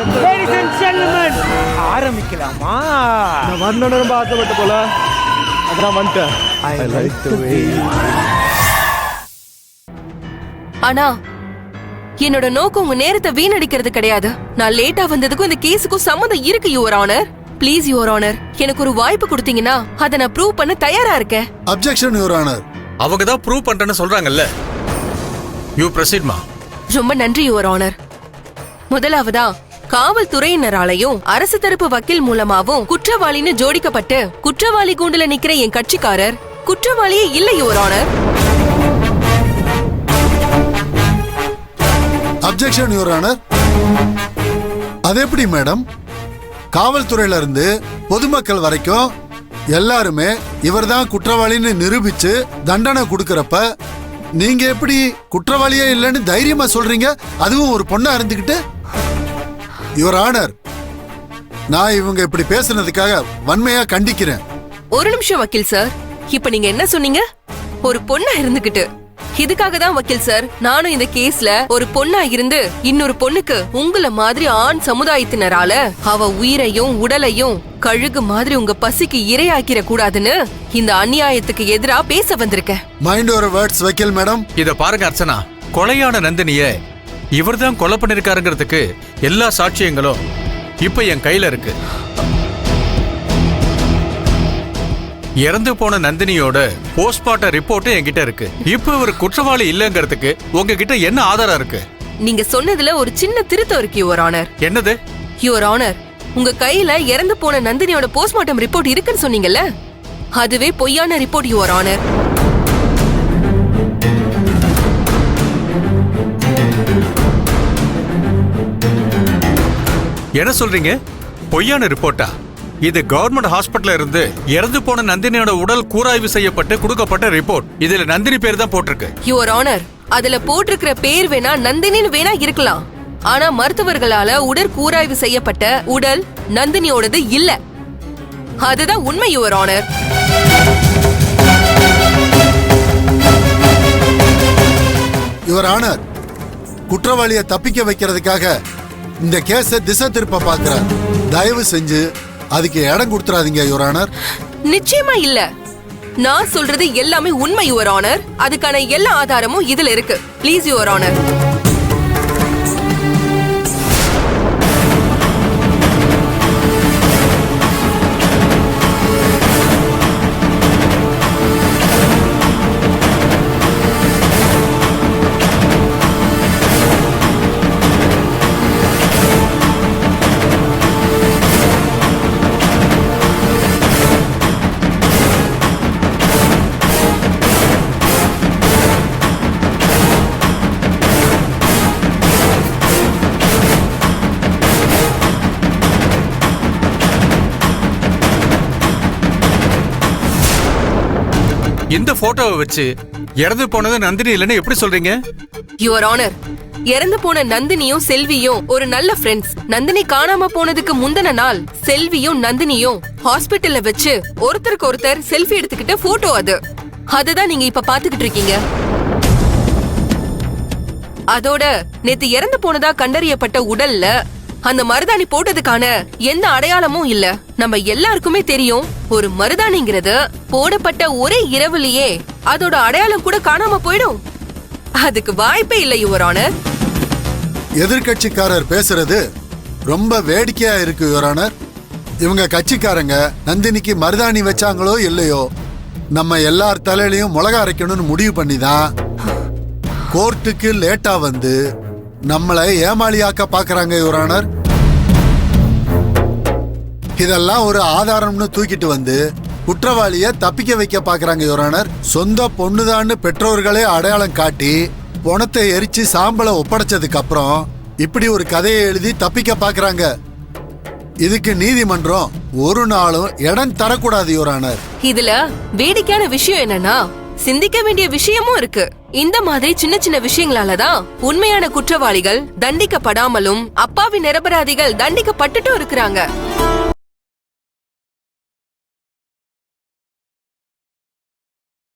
Ladies and gentlemen, ஆரம்பிக்கலாமா? நான் வரணும்னு ரொம்ப ஆசைப்பட்ட போல அதான் வந்துட்டேன். I like the way. ஆனா என்னோட நோக்கம் உங்க நேரத்தை வீணடிக்கிறது கிடையாது. நான் லேட்டா வந்ததுக்கும் இந்த கேஸுக்கும் சம்மந்தம் இருக்கு your honour. Please your honour, எனக்கு ஒரு வாய்ப்பு கொடுத்தீங்கன்னா அதை நான் ப்ரூவ் பண்ண தயாரா இருக்கேன். Objection your honour. அவங்க தான் ப்ரூவ் பண்றேன்னு சொல்றாங்கல்ல. யூ ப்ரொசீட் மா. ரொம்ப நன்றி யுவர் ஆனர். முதலாவதா காவல்துறையினராலையும் அரசு தரப்பு வக்கீல் மூலமாவும் குற்றவாளின்னு ஜோடிக்கப்பட்டு குற்றவாளி கூண்டுல நிக்கிற என் கட்சிக்காரர் குற்றவாளியே இல்ல your honour. Objection your honour. அது எப்படி மேடம்? காவல்துறையில இருந்து பொதுமக்கள் வரைக்கும் எல்லாருமே இவர்தான் குற்றவாளின்னு நிரூபிச்சு தண்டனை கொடுக்கறப்ப நீங்க எப்படி குற்றவாளியே இல்லைன்னு தைரியமா சொல்றீங்க? அதுவும் ஒரு பொண்ணா இருந்துகிட்டு. யுவர் ஆனர், நான் இவங்க இப்படி பேசுனதுக்காக வன்மையா கண்டிக்கிறேன். ஒரு நிமிஷம் வக்கீல் சார், இப்ப நீங்க என்ன சொன்னீங்க? ஒரு பொண்ணா இருந்துகிட்டு. இதுக்காக தான் வக்கீல் சார் நானும் இந்த கேஸ்ல ஒரு பொண்ணா இருந்து இன்னொரு பொண்ணுக்கு உங்கள மாதிரி ஆண் சமுதாயத்தினரால அவ உயிரையும் உடலையும் கழுகு மாதிரி உங்க பசிக்கு இரையாக்கிற கூடாதுன்னு இந்த அநியாயத்துக்கு எதிரா பேச வந்திருக்கேன். மைண்ட் யுவர் வேர்ட்ஸ் வக்கீல் மேடம். இத பாருங்க அர்ச்சனா, கொலையான நந்தினிய இவர்தான் கொலை பண்ணிருக்காருங்கிறதுக்கு எல்லா சாட்சியங்களும் இப்ப என் கையில இருக்கு. இறந்து போன நந்தினியோட போஸ்ட்மார்ட்டம் ரிப்போர்ட் என்கிட்ட இருக்கு. இப்ப இவர் குற்றவாளி இல்லங்கிறதுக்கு உங்ககிட்ட என்ன ஆதாரம் இருக்கு? நீங்க சொன்னதுல ஒரு சின்ன திருத்தம் இருக்கு யுவர் ஆனர். என்னது? யுவர் ஆனர், உங்க கையில இறந்து போன நந்தினியோட போஸ்ட்மார்ட்டம் ரிப்போர்ட் இருக்குன்னு சொன்னீங்கல்ல, அதுவே பொய்யான ரிப்போர்ட் யுவர் ஆனர். என்ன சொல்றீங்க? பொய்யான ரிப்போர்ட்டா? இது கவர்மெண்ட் ஹாஸ்பிட்டல்ல இருந்து இறந்து போன நந்தினியோட உடல் கூராய்வு செய்யப்பட்டு கொடுக்கப்பட்ட ரிப்போர்ட். இதுல நந்தினி பேர் தான் போட்டிருக்கு. யுவர் ஆனர், அதுல போட்டிருக்கிற பேர் வேணா நந்தினின்னு வேணா இருக்கலாம். ஆனா மருத்துவர்களால உடற்கூராய்வு செய்யப்பட்ட உடல் நந்தினியோடது இல்ல. அதுதான் உண்மை யுவர் ஆனர். யுவர் ஆனர், குற்றவாளியை தப்பிக்க வைக்கிறதுக்காக இந்த கேஸை திசை திருப்ப பார்க்கிறார். தயவு செஞ்சு அதுக்கு இடம் கொடுத்துறாதீங்க யுவர் ஆனர். நிச்சயமா இல்ல. நான் சொல்றது எல்லாமே உண்மை யுவர் ஆனர். அதுக்கான எல்லா ஆதாரமும் இதுல இருக்கு. Please your honour. இந்த போட்டோவை வச்சு இறந்து போனது நந்தினி இல்லைன்னு எப்படி சொல்றீங்க? யுவர் ஆனர், இறந்து போன நந்தினியும் செல்வியும் ஒரு நல்ல ஃப்ரெண்ட்ஸ். நந்தினி காணாம போனதுக்கு முந்தின நாள் செல்வியும் நந்தினியும் ஹாஸ்பிட்டல்ல வச்சு ஒருத்தருக்கு ஒருத்தர் செல்ஃபி எடுத்துக்கிட்ட போட்டோ அது. அதுதான் நீங்க இப்ப பாத்துக்கிட்டு இருக்கீங்க. அதோட நேத்து இறந்து போனதா கண்டறியப்பட்ட உடல்ல அந்த மருதாணி போட்டதுக்கான எந்த அடையாளமும் இல்ல. நம்ம எல்லாருக்குமே தெரியும், ஒரு மருதாணிங்கிறது போடப்பட்ட ஒரே இரவுலயே அதோட அடையாளம் கூட காணாம போயிடும். அதுக்கு வாய்ப்பே இல்லை யுவர் ஆனர். எதிர்கட்சிக்காரர் பேசுறது ரொம்ப வேடிக்கையா இருக்கு யுவர் ஆனர். இவங்க கட்சிக்காரங்க நந்தினிக்கு மருதாணி வச்சாங்களோ இல்லையோ, நம்ம எல்லார் தலையிலையும் மிளகா அரைக்கணும்னு முடிவு பண்ணிதான் கோர்ட்டுக்கு லேட்டா வந்து நம்மளை ஏமாளியாக்க பாக்குறாங்க யுவர் ஆனர். இதெல்லாம் ஒரு ஆதாரம்னு தூக்கிட்டு வந்து குற்றவாளிய தப்பிக்க வைக்க பாக்குறாங்க யுவர் ஆனர். சொந்த பொண்ணுதான்னு பெற்றோர்களே அடையாளம் காட்டி பணத்தை எரிச்சு சாம்பலை ஒப்படைச்சதுக்கு அப்புறம் இப்படி ஒரு கதையை எழுதி தப்பிக்க பாக்குறாங்க. இதுக்கு நீதிமன்றம் ஒரு நாளும் இடம் தரக்கூடாது யுவர் ஆனர். இதுல வேடிக்கையான விஷயம் என்னன்னா, சிந்திக்க வேண்டிய விஷயமும் இருக்கு. இந்த மாதிரி சின்ன சின்ன விஷயங்களாலதான் உண்மையான குற்றவாளிகள் தண்டிக்கப்படாமலும் அப்பாவி நிரபராதிகள் தண்டிக்கப்பட்டுட்டும் இருக்கிறாங்க.